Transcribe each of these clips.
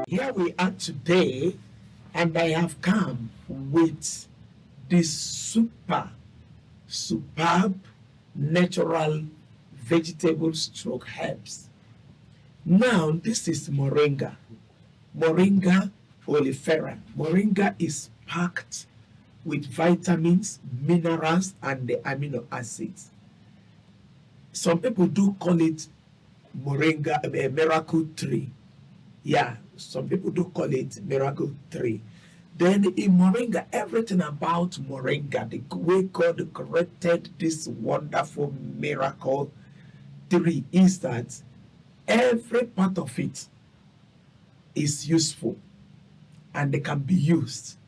Here we are today, and I have come with this superb natural vegetable stroke herbs. Now, this is Moringa. Moringa oleifera. Moringa is packed with vitamins, minerals, and the amino acids. Some people do call it Moringa, a miracle tree. Yeah, some people do call it miracle tree. Then in Moringa, everything about Moringa, the way God created this wonderful miracle tree is that every part of it is useful and they can be used.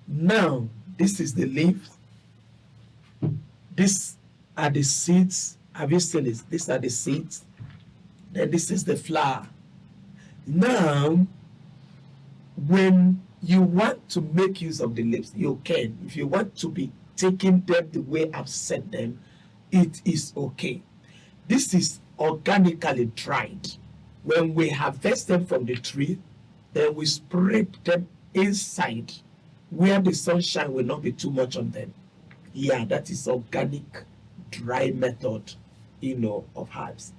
Now, this is the leaf. These are the seeds. Have you seen it? These are the seeds. Then this is the flower. Now, when you want to make use of the leaves, you can. If you want to be taking them the way I've said them, it is okay. This is organically dried. When we harvest them from the tree, then we spread them inside where the sunshine will not be too much on them. Yeah, that is organic dry method, of herbs.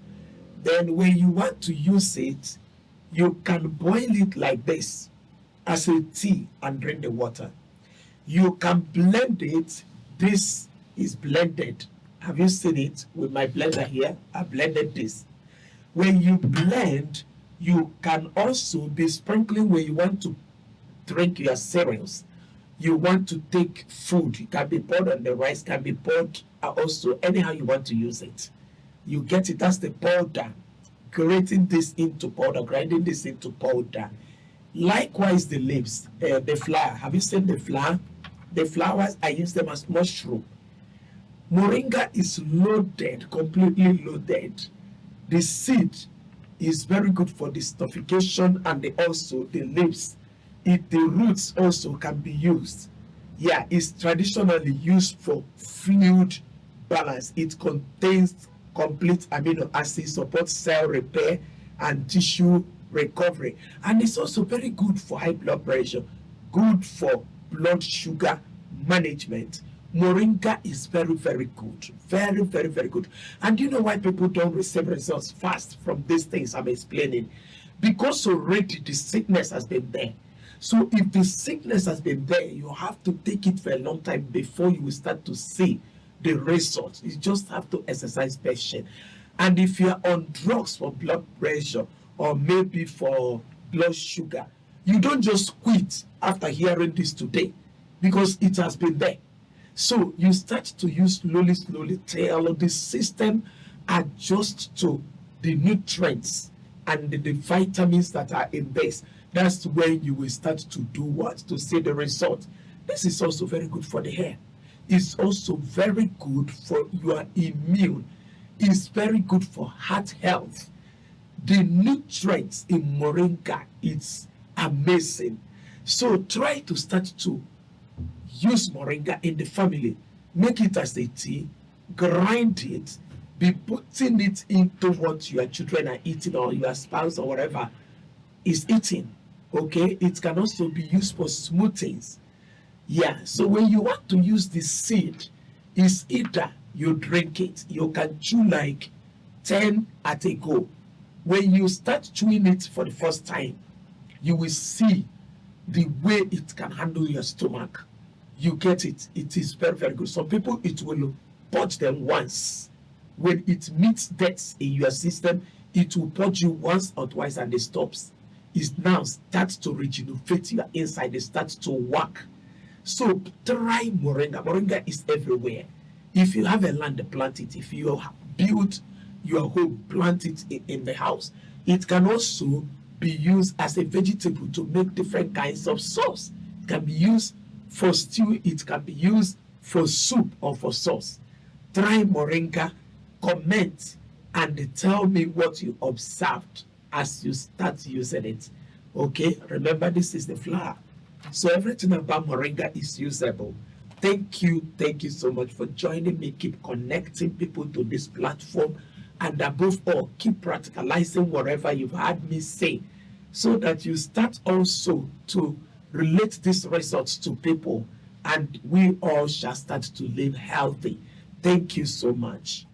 Then when you want to use it, you can boil it like this as a tea and drink the water. You can blend it. This is blended. Have you seen it with my blender here? I blended this. When you blend, you can also be sprinkling when you want to drink your cereals. You want to take food. It can be poured on the rice, can be poured also anyhow you want to use it. You get it as the powder, grating this into powder, grinding this into powder. Likewise, the leaves, the flower. Have you seen the flower? The flowers, I use them as mushroom. Moringa is loaded, completely loaded. The seed is very good for the stuffification, and also the leaves. The roots also can be used. Yeah, it's traditionally used for fluid balance. It contains complete amino acids, supports cell repair and tissue recovery. And it's also very good for high blood pressure, good for blood sugar management. Moringa is very, very good. Very, very, very good. And you know why people don't receive results fast from these things I'm explaining? Because already the sickness has been there. So if the sickness has been there, you have to take it for a long time before you will start to see the results. You just have to exercise patience. And if you are on drugs for blood pressure or maybe for blood sugar, you don't just quit after hearing this today because it has been there. So you start to use slowly till the system adjusts to the nutrients and the vitamins that are in this. That's when you will start to do what? To see the result. This is also very good for the hair. It's also very good for your immune. It's very good for heart health. The nutrients in Moringa, it's amazing. So try to start to use Moringa in the family. Make it as a tea, grind it, be putting it into what your children are eating or your spouse or whatever is eating. Okay, it can also be used for smoothies. Yeah, so when you want to use the seed, it's either you drink it, you can chew like 10 at a go. When you start chewing it for the first time, you will see the way it can handle your stomach. You get it. It is very, very good. Some people, it will purge them once. When it meets death in your system, it will purge you once or twice and it stops. It now starts to regenerate your inside. It starts to work. So try Moringa. Moringa is everywhere. If you have a land, plant it. If you build your home, plant it in the house. It can also be used as a vegetable to make different kinds of sauce. It can be used for stew. It can be used for soup or for sauce. Try Moringa, comment, and tell me what you observed as you start using it. Okay, remember this is the flower. So everything about Moringa is usable. Thank you so much for joining me. Keep connecting people to this platform And above all, keep practicalizing whatever you've had me say, so that you start also to relate these results to people, and we all shall start to live healthy. Thank you so much.